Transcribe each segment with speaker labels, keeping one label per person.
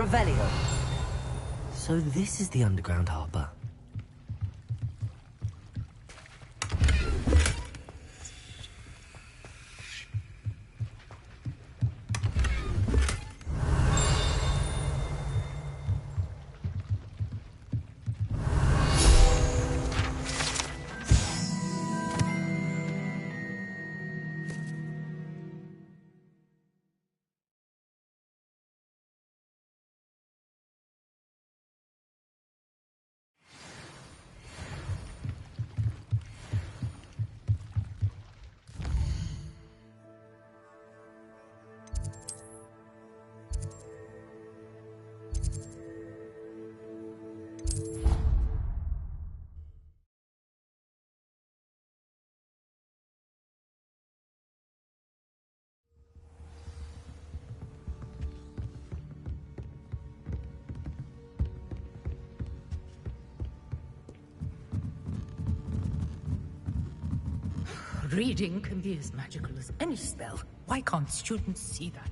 Speaker 1: Revelio. So this is the underground harbour.
Speaker 2: Reading can be as magical as any spell. Why can't students see that?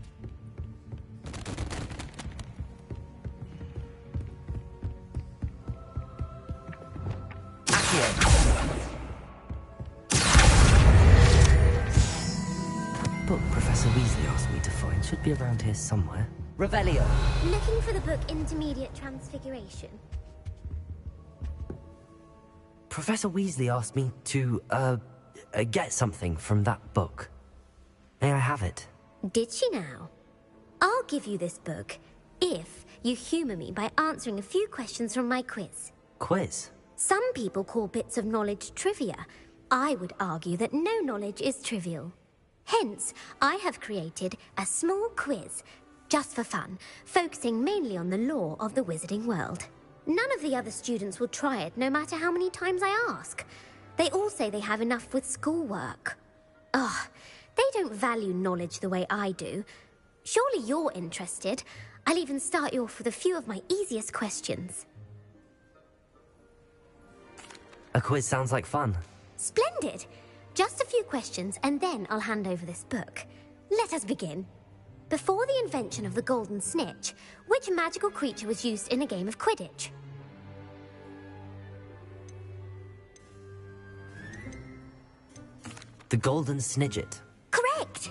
Speaker 1: Book Professor Weasley asked me to find should be around here somewhere. Revelio.
Speaker 3: Looking for the book Intermediate Transfiguration.
Speaker 1: Professor Weasley asked me to, get something from that book. May I have it?
Speaker 3: Did she now? I'll give you this book if you humour me by answering a few questions from my quiz.
Speaker 1: Quiz?
Speaker 3: Some people call bits of knowledge trivia. I would argue that no knowledge is trivial. Hence, I have created a small quiz, just for fun, focusing mainly on the lore of the wizarding world. None of the other students will try it, no matter how many times I ask. They all say they have enough with schoolwork. Ugh, they don't value knowledge the way I do. Surely you're interested. I'll even start you off with a few of my easiest questions.
Speaker 1: A quiz sounds like fun.
Speaker 3: Splendid! Just a few questions and then I'll hand over this book. Let us begin. Before the invention of the golden snitch, which magical creature was used in a game of Quidditch?
Speaker 1: The golden snidget.
Speaker 3: Correct!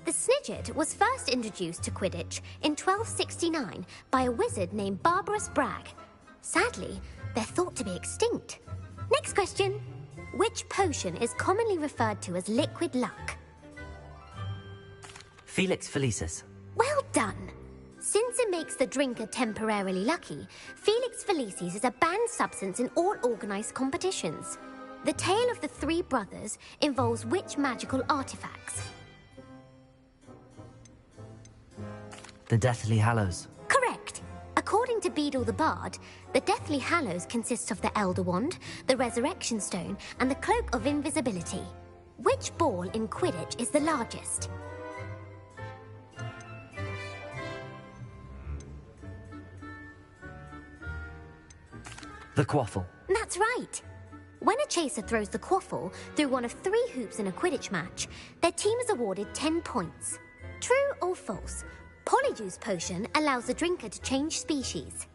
Speaker 3: The snidget was first introduced to Quidditch in 1269 by a wizard named Barbarous Bragg. Sadly, they're thought to be extinct. Next question. Which potion is commonly referred to as liquid luck?
Speaker 1: Felix Felicis.
Speaker 3: Well done! Since it makes the drinker temporarily lucky, Felix Felicis is a banned substance in all organised competitions. The tale of the three brothers involves which magical artifacts?
Speaker 1: The Deathly Hallows.
Speaker 3: Correct! According to Beedle the Bard, the Deathly Hallows consists of the Elder Wand, the Resurrection Stone, and the Cloak of Invisibility. Which ball in Quidditch is the largest?
Speaker 1: The Quaffle.
Speaker 3: That's right! When a chaser throws the quaffle through one of 3 hoops in a Quidditch match, their team is awarded 10 points. True or false? Polyjuice Potion allows the drinker to change species.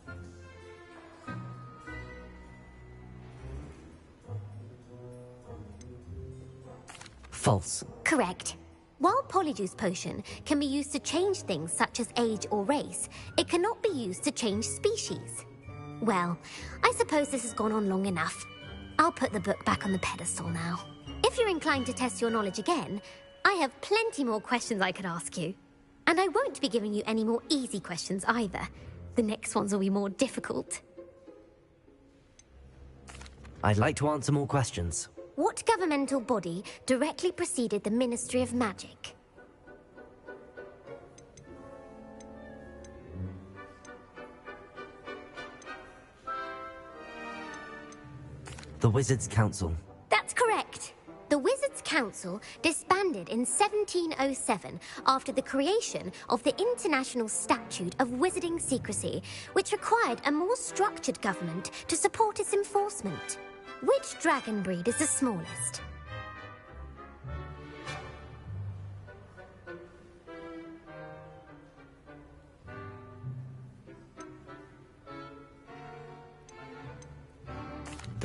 Speaker 1: False.
Speaker 3: Correct. While Polyjuice Potion can be used to change things such as age or race, it cannot be used to change species. Well, I suppose this has gone on long enough. I'll put the book back on the pedestal now. If you're inclined to test your knowledge again, I have plenty more questions I could ask you. And I won't be giving you any more easy questions either. The next ones will be more difficult.
Speaker 1: I'd like to answer more questions.
Speaker 3: What governmental body directly preceded the Ministry of Magic?
Speaker 1: The Wizards' Council.
Speaker 3: That's correct. The Wizards' Council disbanded in 1707 after the creation of the International Statute of Wizarding Secrecy, which required a more structured government to support its enforcement. Which dragon breed is the smallest?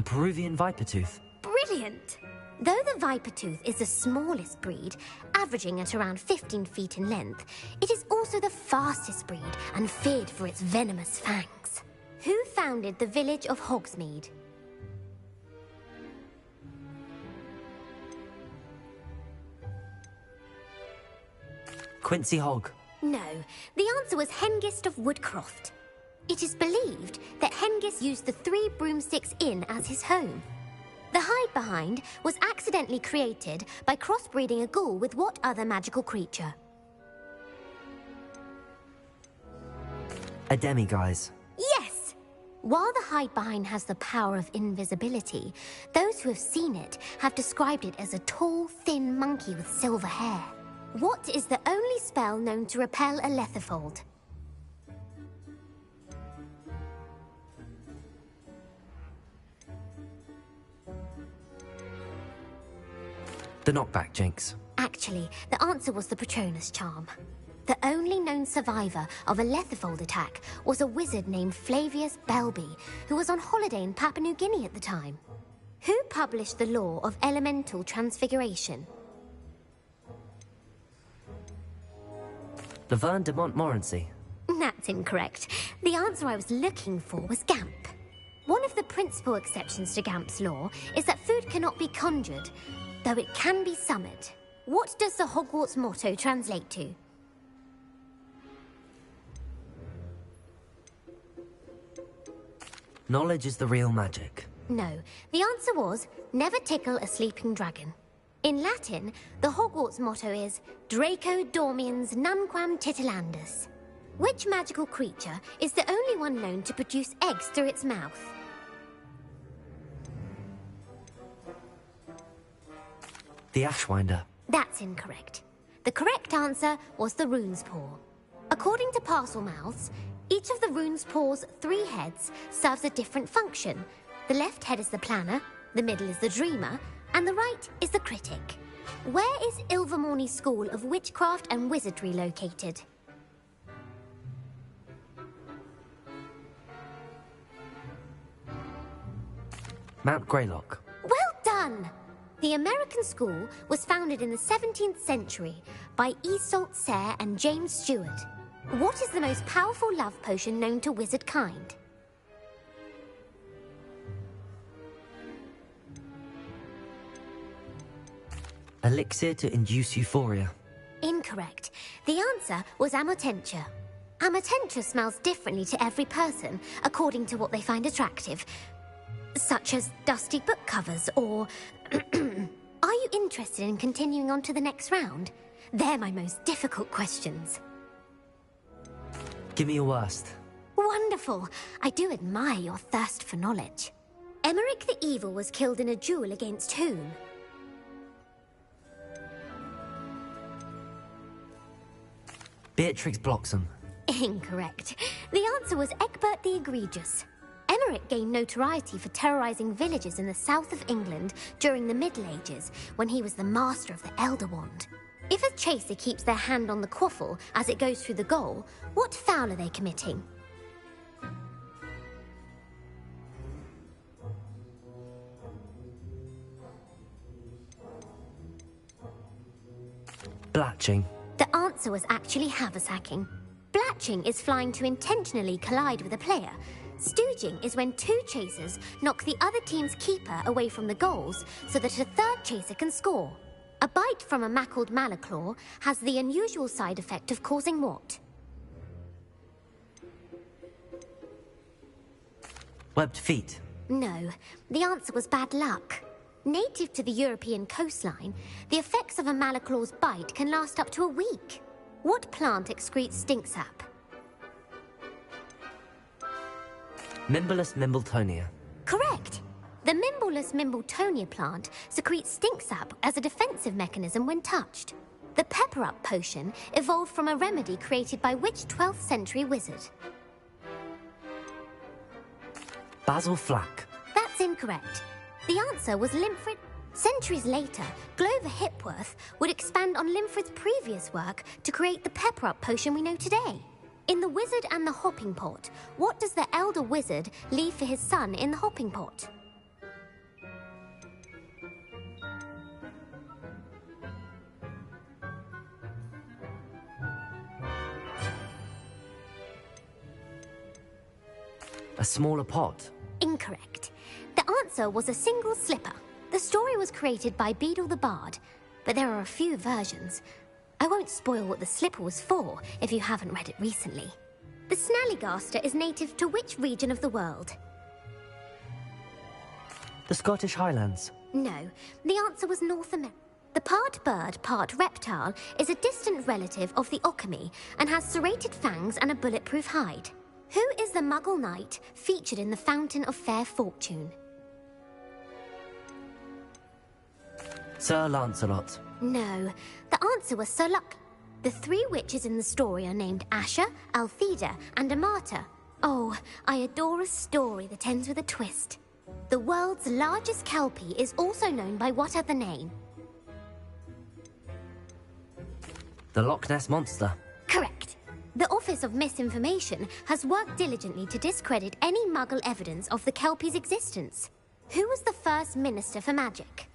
Speaker 1: The Peruvian viper tooth.
Speaker 3: Brilliant! Though the viper tooth is the smallest breed, averaging at around 15 feet in length, it is also the fastest breed and feared for its venomous fangs. Who founded the village of Hogsmeade?
Speaker 1: Quincy Hogg.
Speaker 3: No, the answer was Hengist of Woodcroft. It is believed that Hengist used the Three Broomsticks Inn as his home. The hide-behind was accidentally created by crossbreeding a ghoul with what other magical creature?
Speaker 1: A demiguise.
Speaker 3: Yes! While the hide-behind has the power of invisibility, those who have seen it have described it as a tall, thin monkey with silver hair. What is the only spell known to repel a letherfold?
Speaker 1: The knockback jinx.
Speaker 3: Actually, the answer was the Patronus charm. The only known survivor of a letherfold attack was a wizard named Flavius Belby, who was on holiday in Papua New Guinea at the time. Who published the law of elemental transfiguration?
Speaker 1: Laverne de Montmorency.
Speaker 3: That's incorrect. The answer I was looking for was Gamp. One of the principal exceptions to Gamp's law is that food cannot be conjured, though it can be summoned. What does the Hogwarts motto translate to?
Speaker 1: Knowledge is the real magic.
Speaker 3: No, the answer was, never tickle a sleeping dragon. In Latin, the Hogwarts motto is Draco dormiens nunquam titilandus. Which magical creature is the only one known to produce eggs through its mouth?
Speaker 1: The Ashwinder.
Speaker 3: That's incorrect. The correct answer was the rune's paw. According to Parselmouths, each of the rune's paw's 3 heads serves a different function. The left head is the planner, the middle is the dreamer, and the right is the critic. Where is Ilvermorny School of Witchcraft and Wizardry located?
Speaker 1: Mount Greylock.
Speaker 3: Well done! The American school was founded in the 17th century by Iseult Sayre and James Stewart. What is the most powerful love potion known to wizard kind?
Speaker 1: Elixir to induce euphoria.
Speaker 3: Incorrect. The answer was Amotentia. Amotentia smells differently to every person, according to what they find attractive, such as dusty book covers or... Are you interested in continuing on to the next round? They're my most difficult questions.
Speaker 1: Give me your worst.
Speaker 3: Wonderful. I do admire your thirst for knowledge. Emmerich the Evil was killed in a duel against whom?
Speaker 1: Beatrix Bloxham.
Speaker 3: Incorrect. The answer was Egbert the Egregious. Emmerich gained notoriety for terrorizing villages in the south of England during the Middle Ages, when he was the master of the Elder Wand. If a chaser keeps their hand on the quaffle as it goes through the goal, what foul are they committing?
Speaker 1: Blatching.
Speaker 3: The answer was actually haversacking. Blatching is flying to intentionally collide with a player. Stooging is when 2 chasers knock the other team's keeper away from the goals so that a 3rd chaser can score. A bite from a mackled malaclaw has the unusual side effect of causing what?
Speaker 1: Webbed feet.
Speaker 3: No, the answer was bad luck. Native to the European coastline, the effects of a malaclaw's bite can last up to a week. What plant excretes stink sap?
Speaker 1: Mimbolus mimbletonia.
Speaker 3: Correct. The Mimbolus mimbletonia plant secretes stink sap as a defensive mechanism when touched. The pepper-up potion evolved from a remedy created by which 12th century wizard?
Speaker 1: Basil Flack.
Speaker 3: That's incorrect. The answer was Limfrid. Centuries later, Glover Hipworth would expand on Limfrid's previous work to create the pepper-up potion we know today. In The Wizard and the Hopping Pot, what does the elder wizard leave for his son in the hopping pot?
Speaker 1: A smaller pot?
Speaker 3: Incorrect. The answer was a single slipper. The story was created by Beadle the Bard, but there are a few versions. I won't spoil what the slipper was for if you haven't read it recently. The Snallygaster is native to which region of the world?
Speaker 1: The Scottish Highlands.
Speaker 3: No, the answer was North America. The part bird, part reptile is a distant relative of the Occamy and has serrated fangs and a bulletproof hide. Who is the Muggle knight featured in the Fountain of Fair Fortune?
Speaker 1: Sir Lancelot.
Speaker 3: No, the answer was Sir Luck. The three witches in the story are named Asher, Altheda, and Amata. Oh, I adore a story that ends with a twist. The world's largest kelpie is also known by what other name?
Speaker 1: The Loch Ness Monster.
Speaker 3: Correct. The Office of Misinformation has worked diligently to discredit any Muggle evidence of the kelpie's existence. Who was the first Minister for Magic?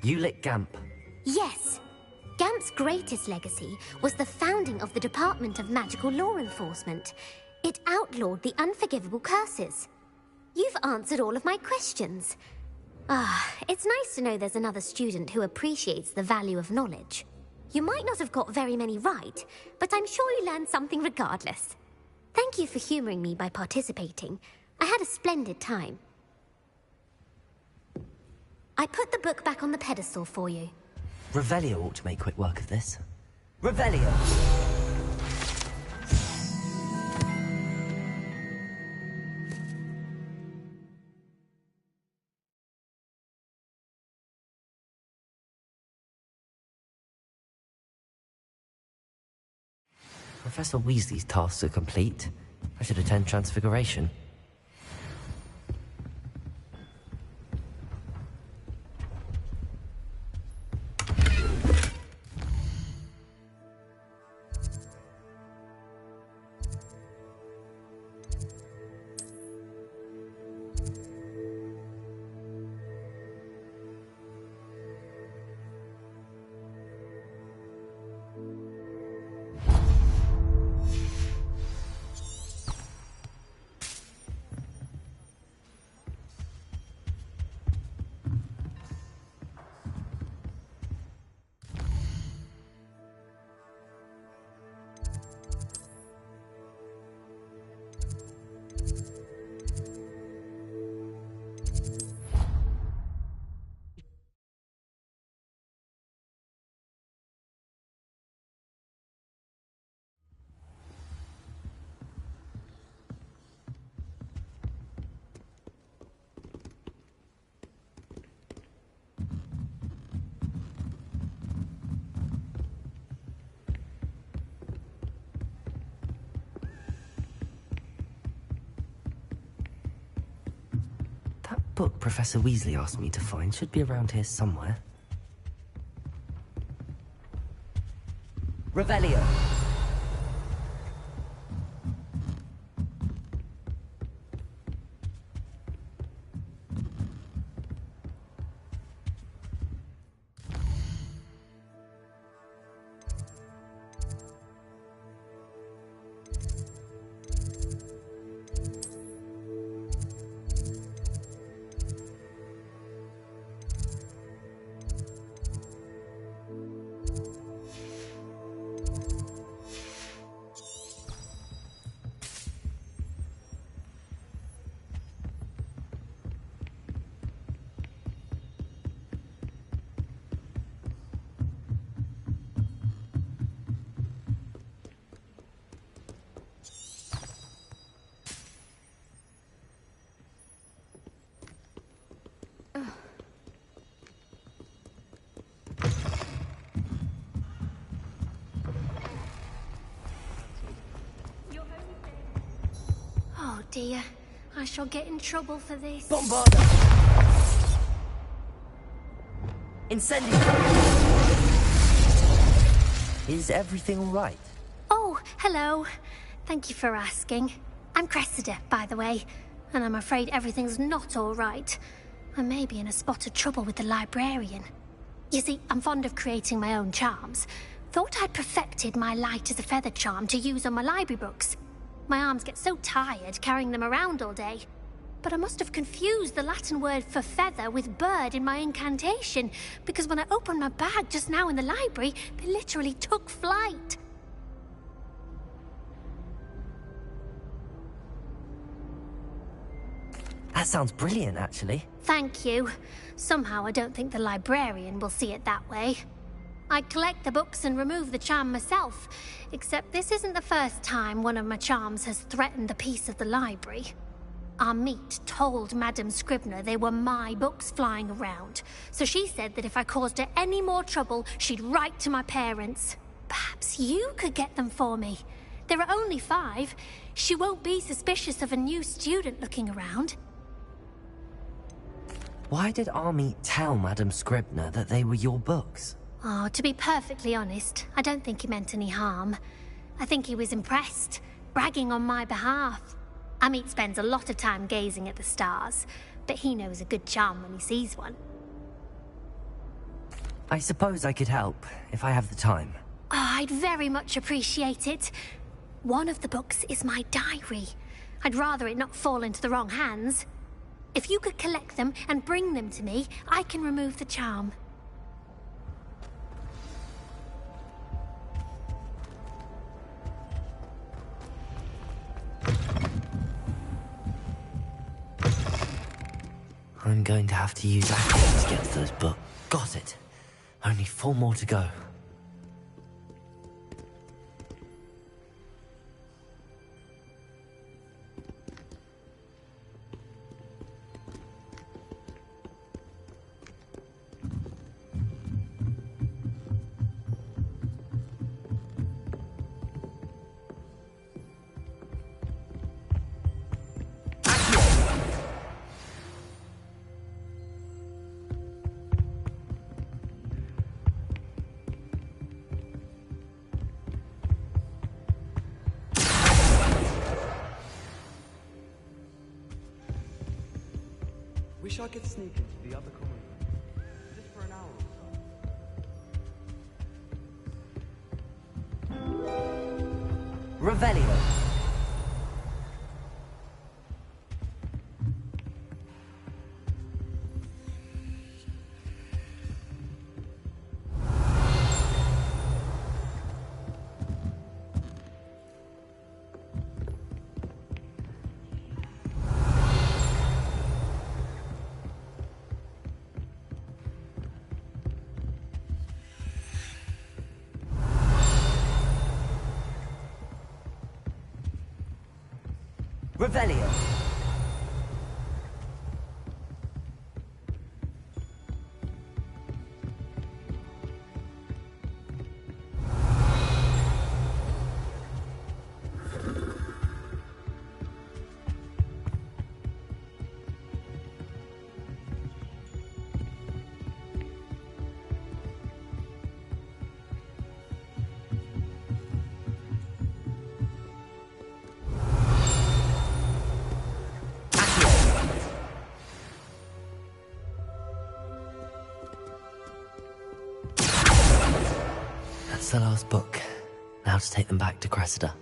Speaker 1: Ulick Gamp.
Speaker 3: Yes. Gamp's greatest legacy was the founding of the Department of Magical Law Enforcement. It outlawed the unforgivable curses. You've answered all of my questions. It's nice to know there's another student who appreciates the value of knowledge. You might not have got very many right, but I'm sure you learned something regardless. Thank you for humoring me by participating. I had a splendid time. I put the book back on the pedestal for you.
Speaker 1: Revelio ought to make quick work of this. Revelio! Professor Weasley's tasks are complete. I should attend Transfiguration. Book Professor Weasley asked me to find should be around here somewhere. Revelio!
Speaker 3: Oh dear, I shall get in trouble for this.
Speaker 1: Bombarda! Incendio! Is everything all right?
Speaker 3: Oh, hello. Thank you for asking. I'm Cressida, by the way, and I'm afraid everything's not all right. I may be in a spot of trouble with the librarian. You see, I'm fond of creating my own charms. Thought I'd perfected my light as a feather charm to use on my library books. My arms get so tired carrying them around all day. But I must have confused the Latin word for feather with bird in my incantation, because when I opened my bag just now in the library, they literally took flight.
Speaker 1: That sounds brilliant, actually.
Speaker 3: Thank you. Somehow I don't think the librarian will see it that way. I collect the books and remove the charm myself, except this isn't the first time one of my charms has threatened the peace of the library. Our meet told Madame Scribner they were my books flying around, so she said that if I caused her any more trouble, she'd write to my parents. Perhaps you could get them for me. There are only 5. She won't be suspicious of a new student looking around.
Speaker 1: Why did Army tell Madame Scribner that they were your books?
Speaker 3: Oh, to be perfectly honest, I don't think he meant any harm. I think he was impressed, bragging on my behalf. Amit spends a lot of time gazing at the stars, but he knows a good charm when he sees one.
Speaker 1: I suppose I could help, if I have the time.
Speaker 3: Oh, I'd very much appreciate it. One of the books is my diary. I'd rather it not fall into the wrong hands. If you could collect them and bring them to me, I can remove the charm.
Speaker 1: I'm going to have to use acting to get to those books. Got it. Only 4 more to go.
Speaker 4: Wish I could sneak into the other common room, just for an hour or so.
Speaker 1: Revelio. Revelio. That's the last book. Now to take them back to Cressida.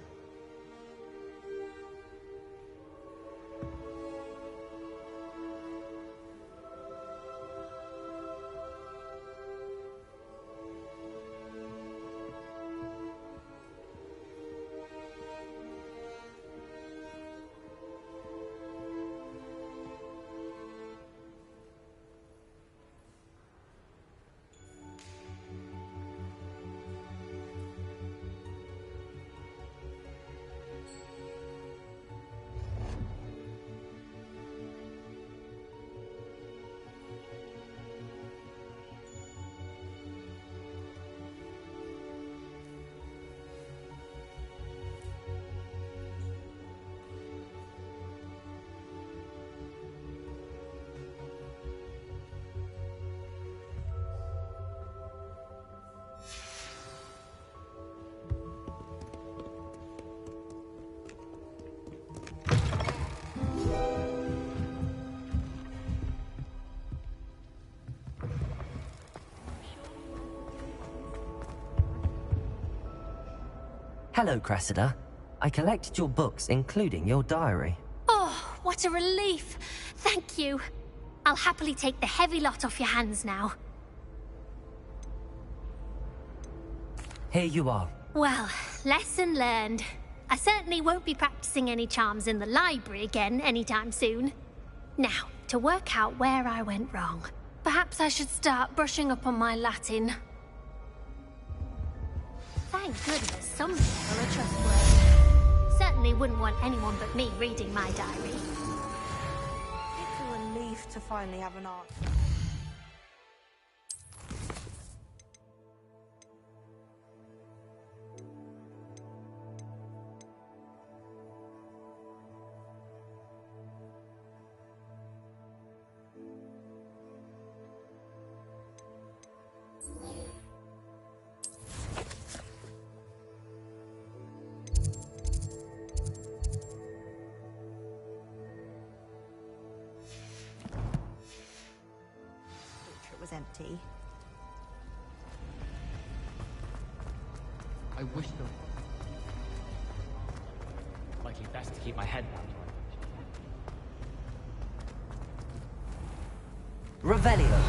Speaker 1: Hello, Cressida. I collected your books, including your diary.
Speaker 3: Oh, what a relief. Thank you. I'll happily take the heavy lot off your hands now.
Speaker 1: Here you are.
Speaker 3: Well, lesson learned. I certainly won't be practicing any charms in the library again anytime soon. Now, to work out where I went wrong. Perhaps I should start brushing up on my Latin. Thank goodness some people are trustworthy. Certainly wouldn't want anyone but me reading my diary.
Speaker 5: It's a relief to finally have an art. Was empty.
Speaker 6: I wish there... Likely best to keep my head down.
Speaker 1: Revelio.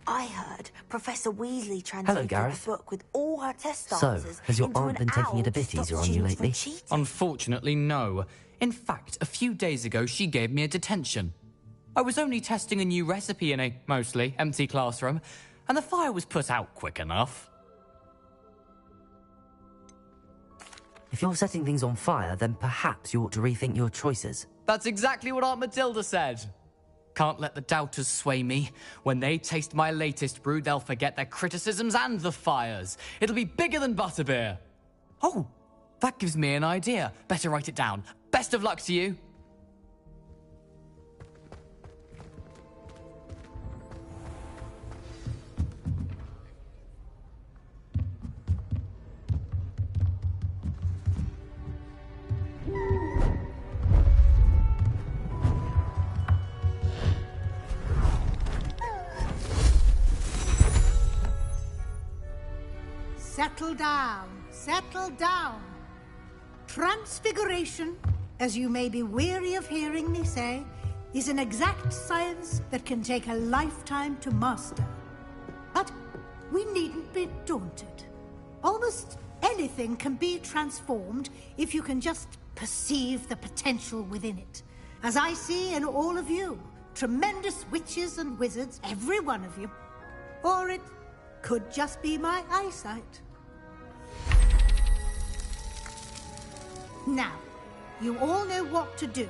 Speaker 5: I heard Professor Weasley translated the
Speaker 1: Gareth.
Speaker 5: book with all her test
Speaker 1: So,
Speaker 5: answers
Speaker 1: has your
Speaker 5: into
Speaker 1: aunt
Speaker 5: an
Speaker 1: been taking it a
Speaker 5: owl to
Speaker 1: bit
Speaker 5: stop
Speaker 1: easier on you
Speaker 5: students from
Speaker 1: lately?
Speaker 5: cheating.
Speaker 6: Unfortunately, no. In fact, a few days ago, she gave me a detention. I was only testing a new recipe in a, mostly, empty classroom, and the fire was put out quick enough.
Speaker 1: If you're setting things on fire, then perhaps you ought to rethink your choices.
Speaker 6: That's exactly what Aunt Matilda said. Can't let the doubters sway me. When they taste my latest brew, they'll forget their criticisms and the fires. It'll be bigger than butterbeer. Oh, that gives me an idea. Better write it down. Best of luck to you.
Speaker 7: Settle down, settle down. Transfiguration, as you may be weary of hearing me say, is an exact science that can take a lifetime to master. But we needn't be daunted. Almost anything can be transformed if you can just perceive the potential within it. As I see in all of you, tremendous witches and wizards, every one of you. Or it could just be my eyesight. Now, you all know what to do.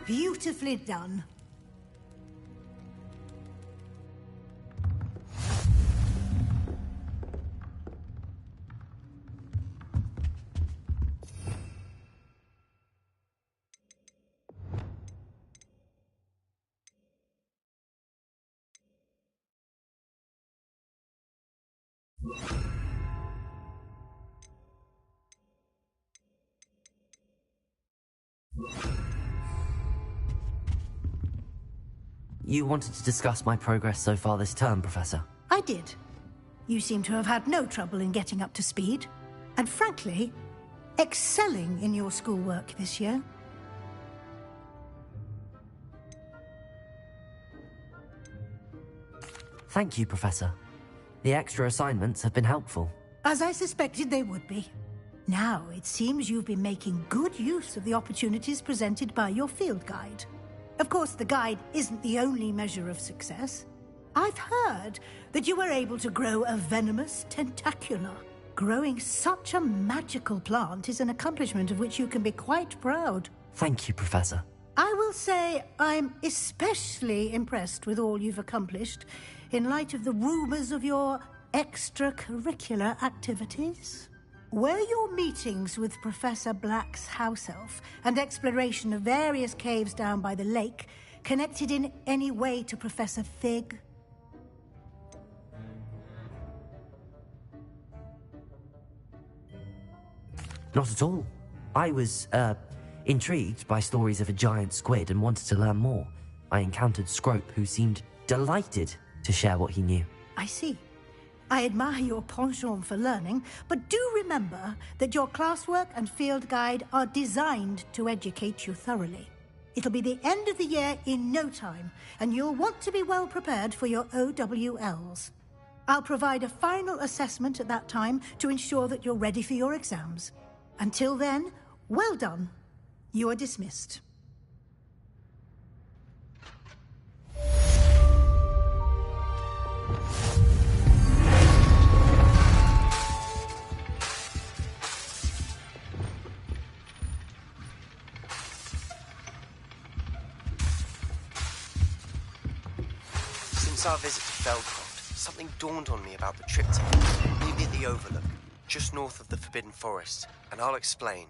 Speaker 7: Beautifully done.
Speaker 1: You wanted to discuss my progress so far this term, Professor.
Speaker 7: I did. You seem to have had no trouble in getting up to speed. And frankly, excelling in your schoolwork this year.
Speaker 1: Thank you, Professor. The extra assignments have been helpful.
Speaker 7: As I suspected they would be. Now, it seems you've been making good use of the opportunities presented by your field guide. Of course, the guide isn't the only measure of success. I've heard that you were able to grow a venomous tentacula. Growing such a magical plant is an accomplishment of which you can be quite proud.
Speaker 1: Thank you, Professor.
Speaker 7: I will say I'm especially impressed with all you've accomplished in light of the rumors of your extracurricular activities. Were your meetings with Professor Black's house elf and exploration of various caves down by the lake connected in any way to Professor Fig?
Speaker 1: Not at all. I was, intrigued by stories of a giant squid and wanted to learn more. I encountered Scrope, who seemed delighted to share what he knew.
Speaker 7: I see. I admire your penchant for learning, but do remember that your classwork and field guide are designed to educate you thoroughly. It'll be the end of the year in no time, and you'll want to be well prepared for your OWLs. I'll provide a final assessment at that time to ensure that you're ready for your exams. Until then, well done. You are dismissed.
Speaker 8: Since our visit to Feldcroft, something dawned on me about the triptych. Maybe at the Overlook, just north of the Forbidden Forest, and I'll explain.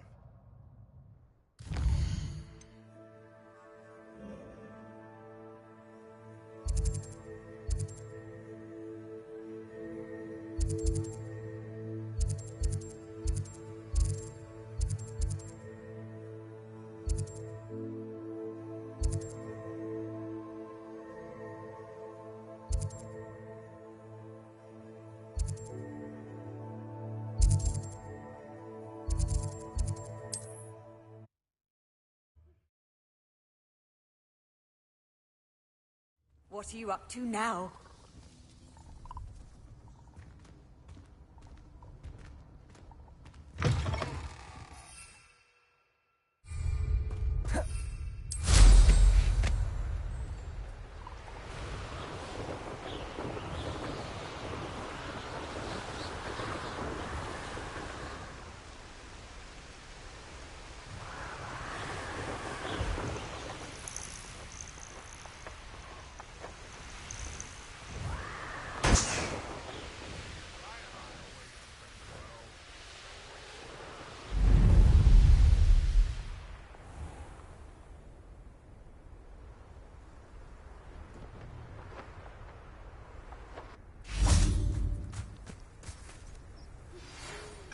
Speaker 5: What are you up to now?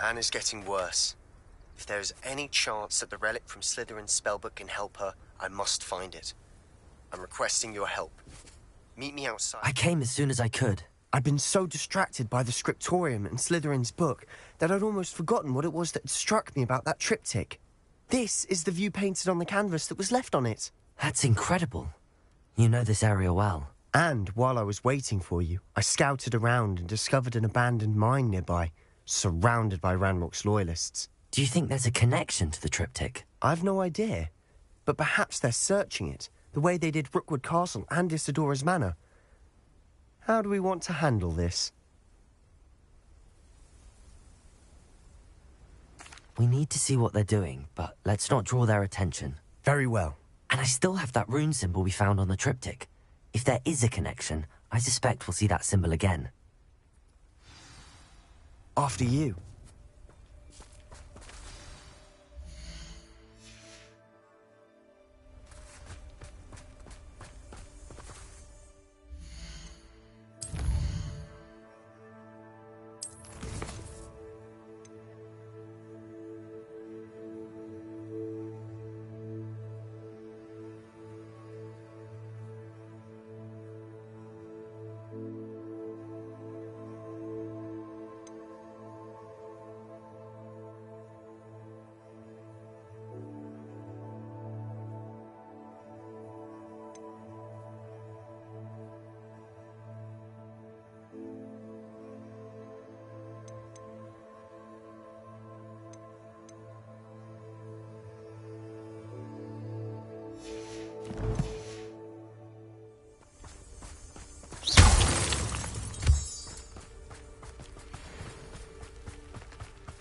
Speaker 8: Anne is getting worse. If there is any chance that the relic from Slytherin's spellbook can help her, I must find it. I'm requesting your help. Meet me outside.
Speaker 1: I came as soon as I could.
Speaker 8: I'd been so distracted by the scriptorium and Slytherin's book that I'd almost forgotten what it was that struck me about that triptych. This is the view painted on the canvas that was left on it.
Speaker 1: That's incredible. You know this area well.
Speaker 8: And while I was waiting for you, I scouted around and discovered an abandoned mine nearby, surrounded by Ranrock's loyalists.
Speaker 1: Do you think there's a connection to the triptych?
Speaker 8: I've no idea, but perhaps they're searching it, the way they did Rookwood Castle and Isidora's Manor. How do we want to handle this?
Speaker 1: We need to see what they're doing, but let's not draw their attention.
Speaker 8: Very well.
Speaker 1: And I still have that rune symbol we found on the triptych. If there is a connection, I suspect we'll see that symbol again.
Speaker 8: After you.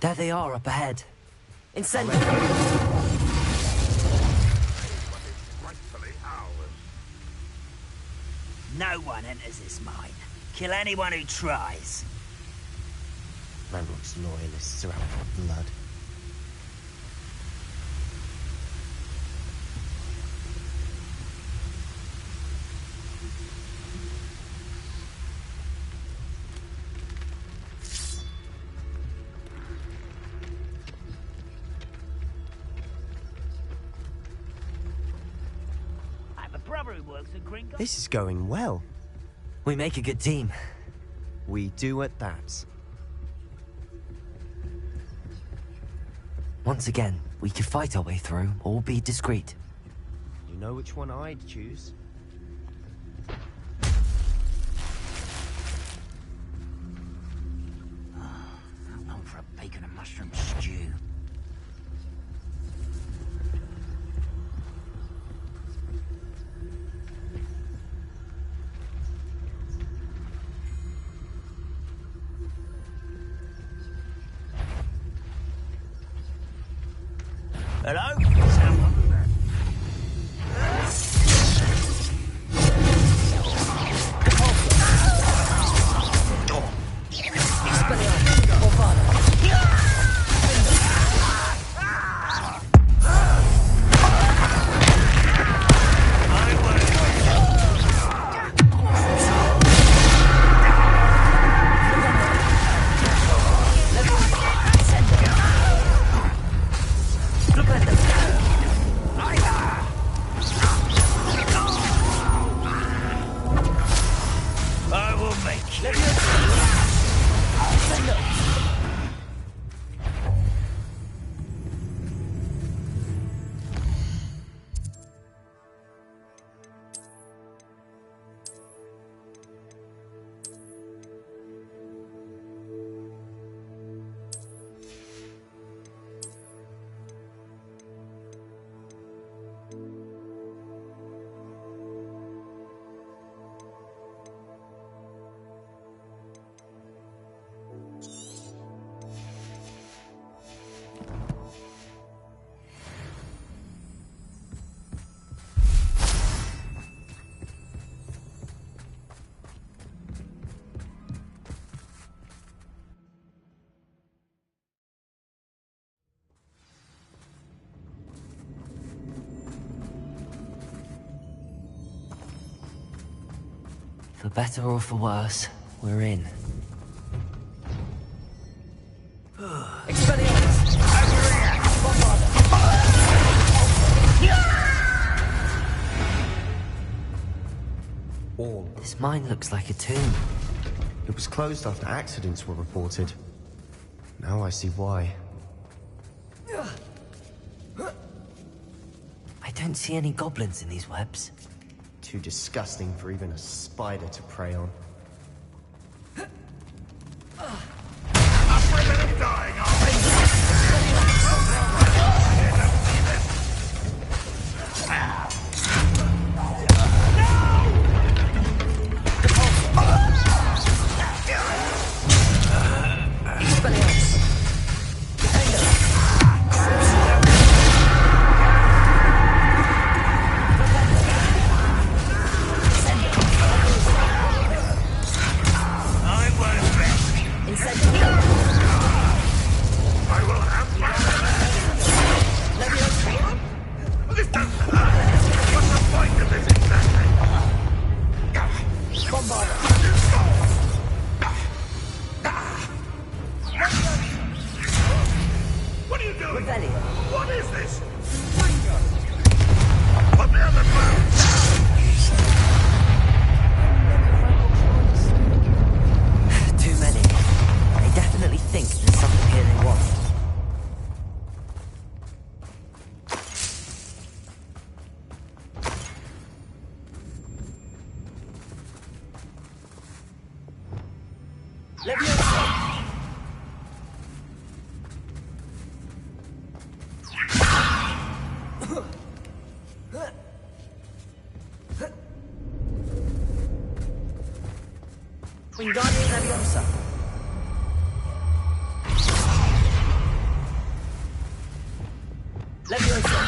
Speaker 1: There they are up ahead. Incendiary!
Speaker 9: No one enters this mine. Kill anyone who tries.
Speaker 8: Ranrock's loyalists are out for blood.
Speaker 9: I have a brother who works at Gringo.
Speaker 8: This is going well.
Speaker 1: We make a good team.
Speaker 8: We do at that.
Speaker 1: Once again, we could fight our way through or be discreet.
Speaker 8: You know which one I'd choose?
Speaker 9: How long for a bacon and mushroom stew? Hello? I will make you.
Speaker 1: For better or for worse, we're in.
Speaker 8: All.
Speaker 1: This mine looks like a tomb.
Speaker 8: It was closed after accidents were reported. Now I see why.
Speaker 1: I don't see any goblins in these webs.
Speaker 8: Too disgusting for even a spider to prey on.
Speaker 1: Too many. They definitely think there's something here they want.
Speaker 9: Wingardium Leviosa. Leviosa.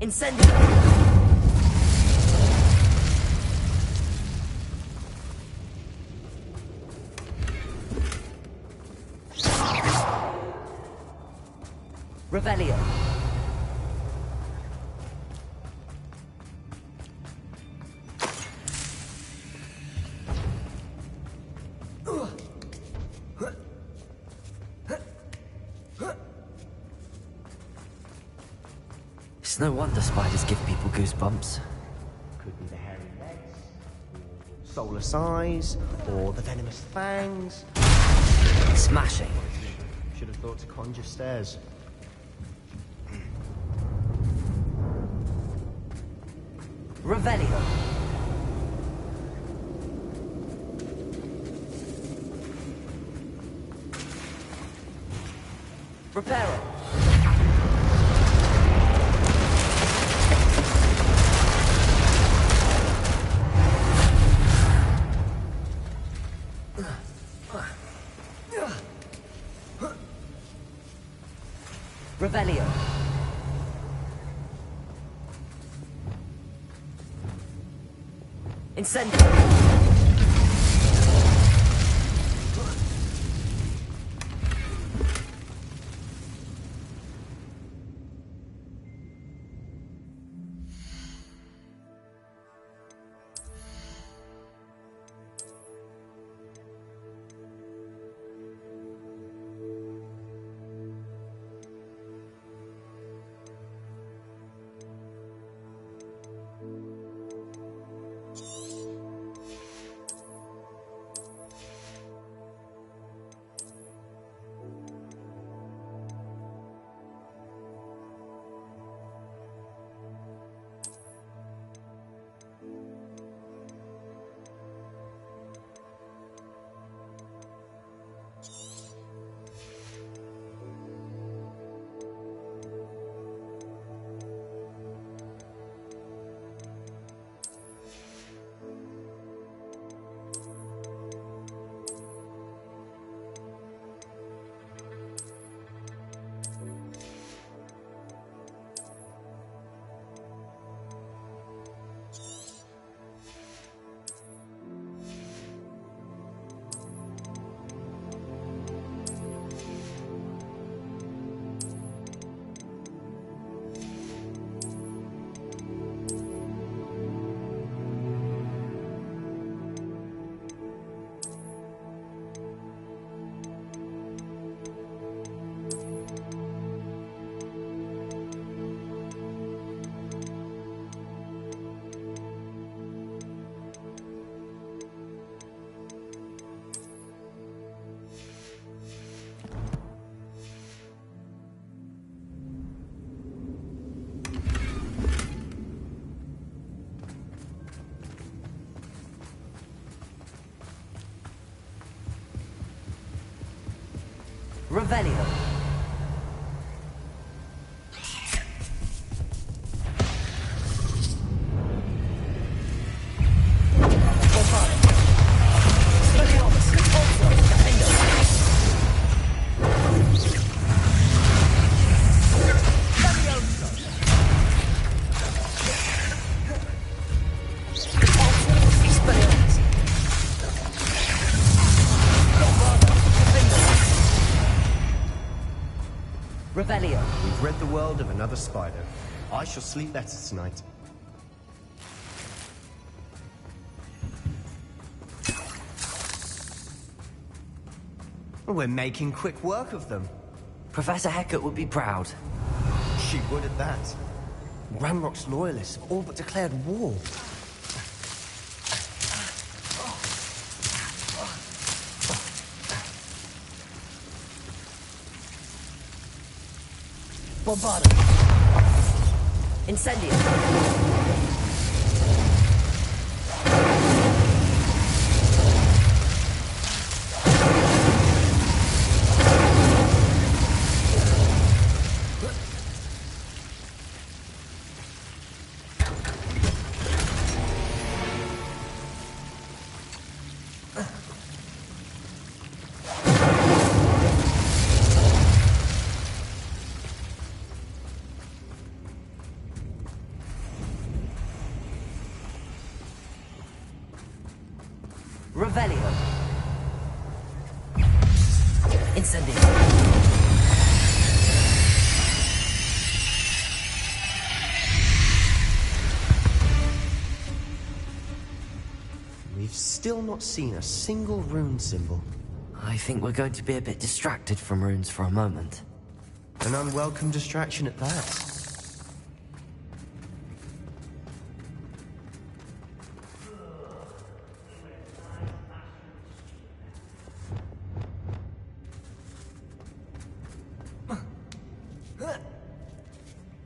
Speaker 1: Incendio! Revelio. It's no wonder spiders give people goosebumps.
Speaker 8: Could be the hairy legs, or soulless eyes, or the venomous fangs.
Speaker 1: Smashing.
Speaker 8: Should have thought to conjure stairs.
Speaker 1: Revelio. Reparo. Revelio. Incendio. Revelio. Revelio.
Speaker 8: We've read the world of another spider. I shall sleep better tonight. We're making quick work of them.
Speaker 1: Professor Hecat would be proud.
Speaker 8: She would at that. Ranrock's loyalists have all but declared war.
Speaker 1: Bombardo. Incendio. Revelio. Incendio.
Speaker 8: We've still not seen a single rune symbol.
Speaker 1: I think we're going to be a bit distracted from runes for a moment.
Speaker 8: An unwelcome distraction at that.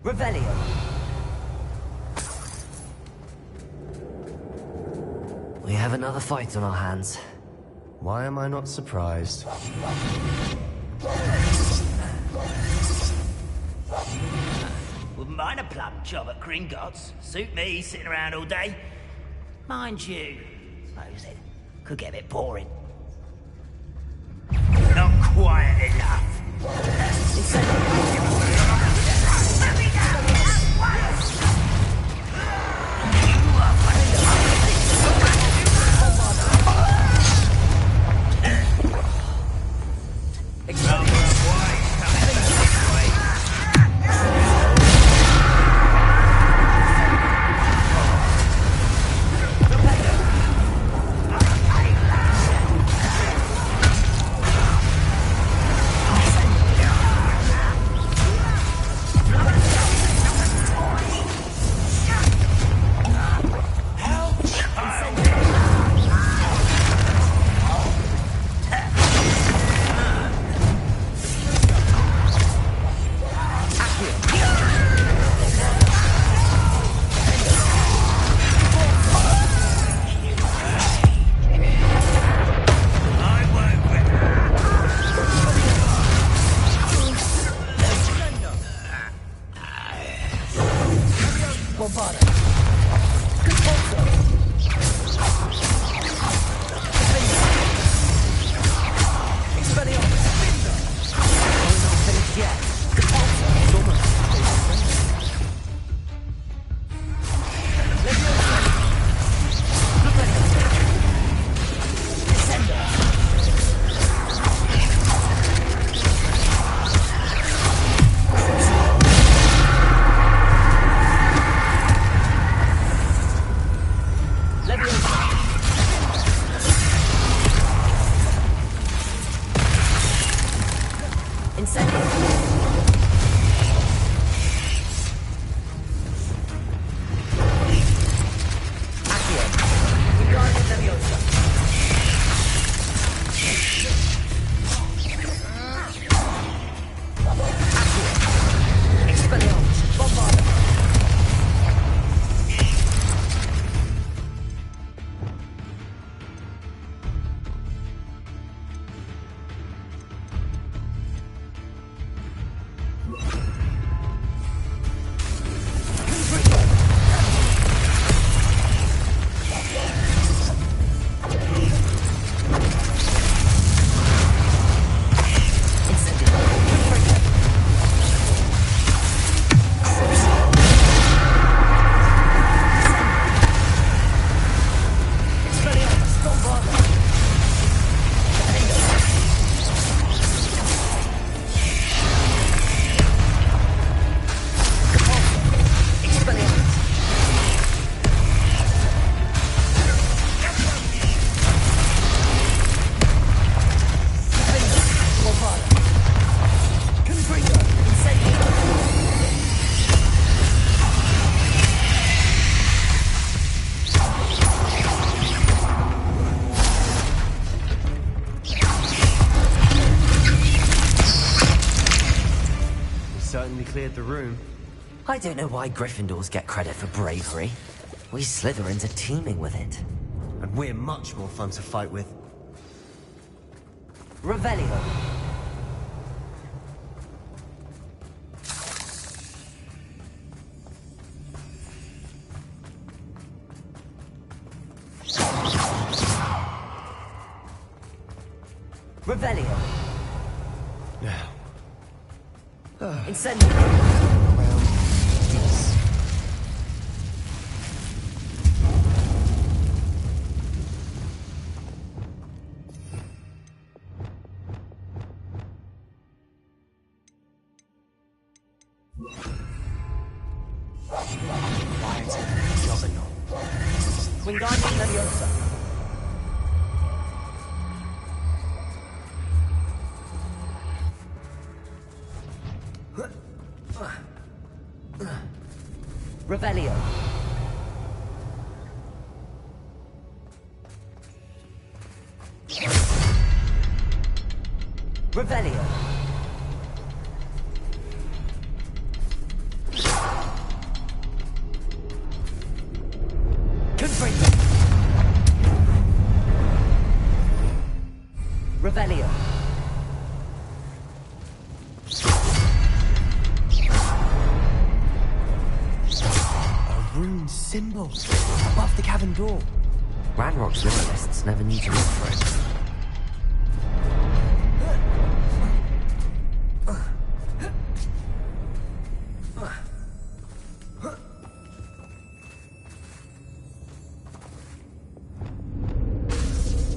Speaker 1: Revelio. We have another fight on our hands.
Speaker 8: Why am I not surprised?
Speaker 9: Wouldn't mind a plum job at Gringotts. Suit me, sitting around all day. Mind you, suppose it could get a bit boring. Not quiet enough.
Speaker 8: Cleared the room.
Speaker 1: I don't know why Gryffindors get credit for bravery. We Slytherins are teeming with it.
Speaker 8: And we're much more fun to fight with.
Speaker 1: Revelio. Revelio.
Speaker 8: Now.
Speaker 1: Incendio.
Speaker 8: Well, yes.
Speaker 9: Juggernaut. Wingardium Leviosa. Revelio. Revelio. Confringo. Revelio.
Speaker 8: A rune symbol above the cavern door.
Speaker 1: Ranrock's loyalists never need to look for it.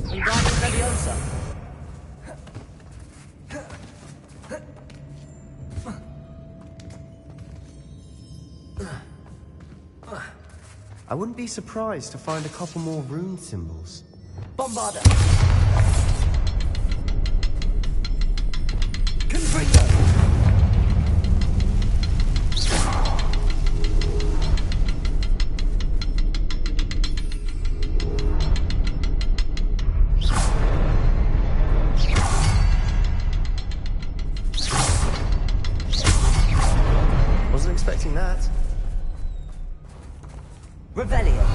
Speaker 9: Wingardium Leviosa.
Speaker 8: I wouldn't be surprised to find a couple more rune symbols.
Speaker 9: Bombarda. Confringo.
Speaker 8: Wasn't expecting that.
Speaker 9: Revelio.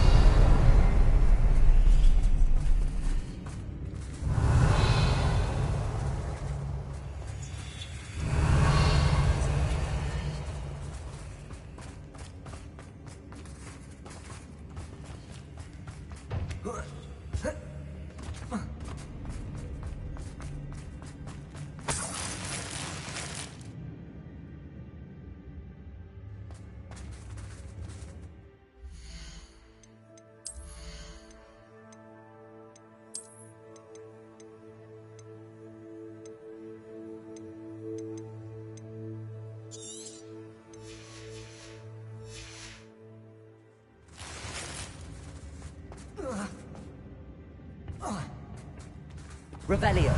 Speaker 9: Revelio.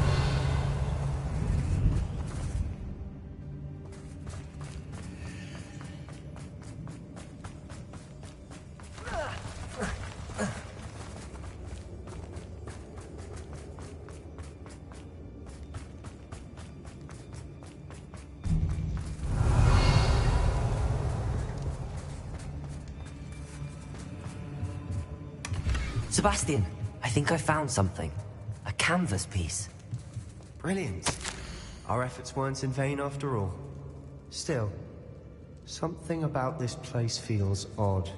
Speaker 1: Sebastian, I think I found something. A canvas piece.
Speaker 8: Brilliant. Our efforts weren't in vain after all. Still, something about this place feels odd.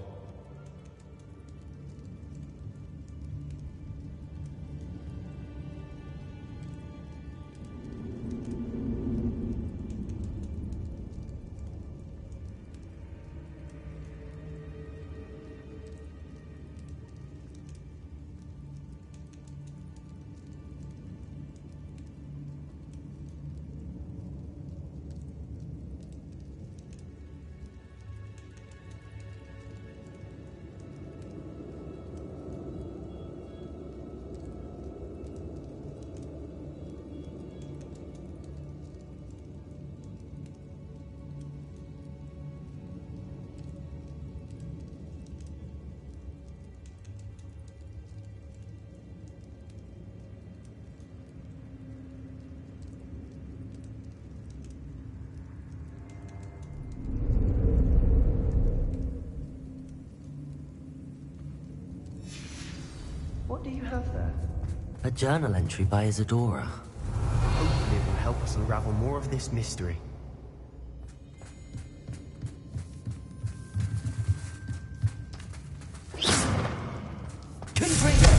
Speaker 8: What do you have there?
Speaker 1: A journal entry by Isadora.
Speaker 8: Hopefully it will help us unravel more of this mystery.
Speaker 9: Confringo.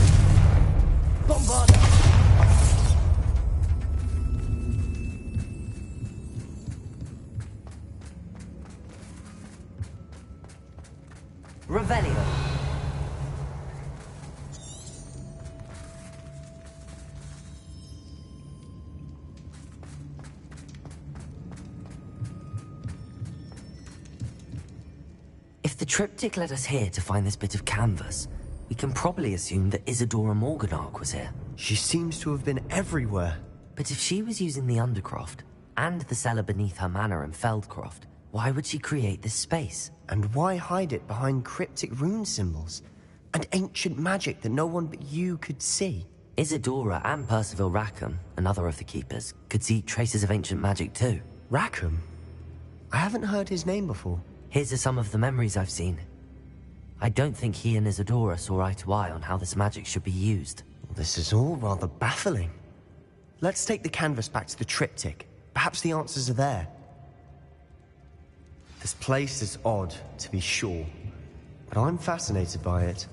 Speaker 9: Bombarda. Revelio.
Speaker 1: If the triptych led us here to find this bit of canvas, we can probably assume that Isadora Morganach was here.
Speaker 8: She seems to have been everywhere.
Speaker 1: But if she was using the Undercroft, and the cellar beneath her manor in Feldcroft, why would she create this space?
Speaker 8: And why hide it behind cryptic rune symbols? And ancient magic that no one but you could see?
Speaker 1: Isadora and Percival Rackham, another of the Keepers, could see traces of ancient magic too.
Speaker 8: Rackham? I haven't heard his name before.
Speaker 1: His are some of the memories I've seen. I don't think he and Isadora saw eye to eye on how this magic should be used.
Speaker 8: This is all rather baffling. Let's take the canvas back to the triptych. Perhaps the answers are there. This place is odd, to be sure, but I'm fascinated by it.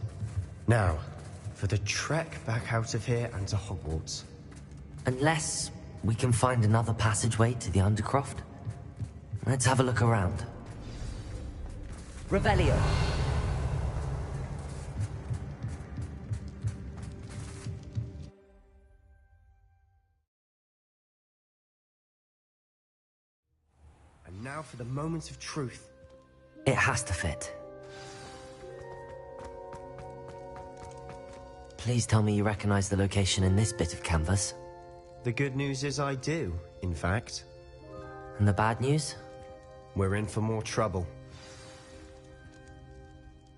Speaker 8: Now, for the trek back out of here and to Hogwarts.
Speaker 1: Unless we can find another passageway to the Undercroft. Let's have a look around. Revelio.
Speaker 8: And now for the moment of truth.
Speaker 1: It has to fit. Please tell me you recognize the location in this bit of canvas.
Speaker 8: The good news is I do, in fact.
Speaker 1: And the bad news?
Speaker 8: We're in for more trouble.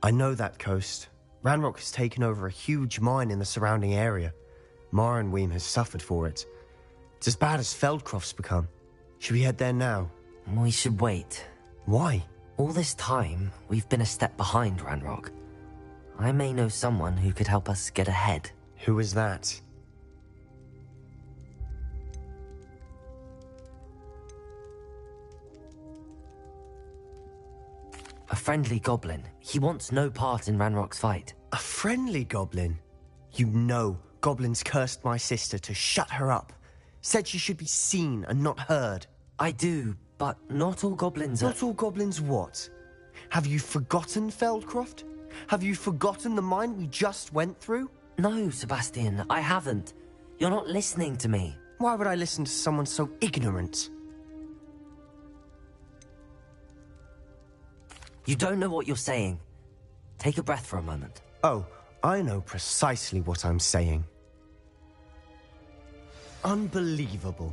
Speaker 8: I know that coast. Ranrock has taken over a huge mine in the surrounding area. Marrenweem has suffered for it. It's as bad as Feldcroft's become. Should we head there now?
Speaker 1: We should wait.
Speaker 8: Why?
Speaker 1: All this time, we've been a step behind Ranrock. I may know someone who could help us get ahead.
Speaker 8: Who is that?
Speaker 1: A friendly goblin. He wants no part in Ranrock's fight.
Speaker 8: A friendly goblin? You know goblins cursed my sister to shut her up. Said she should be seen and not heard.
Speaker 1: I do, but not all goblins are...
Speaker 8: Not all goblins what? Have you forgotten Feldcroft? Have you forgotten the mine we just went through?
Speaker 1: No, Sebastian, I haven't. You're not listening to me.
Speaker 8: Why would I listen to someone so ignorant?
Speaker 1: You don't know what you're saying. Take a breath for a moment.
Speaker 8: Oh, I know precisely what I'm saying. Unbelievable.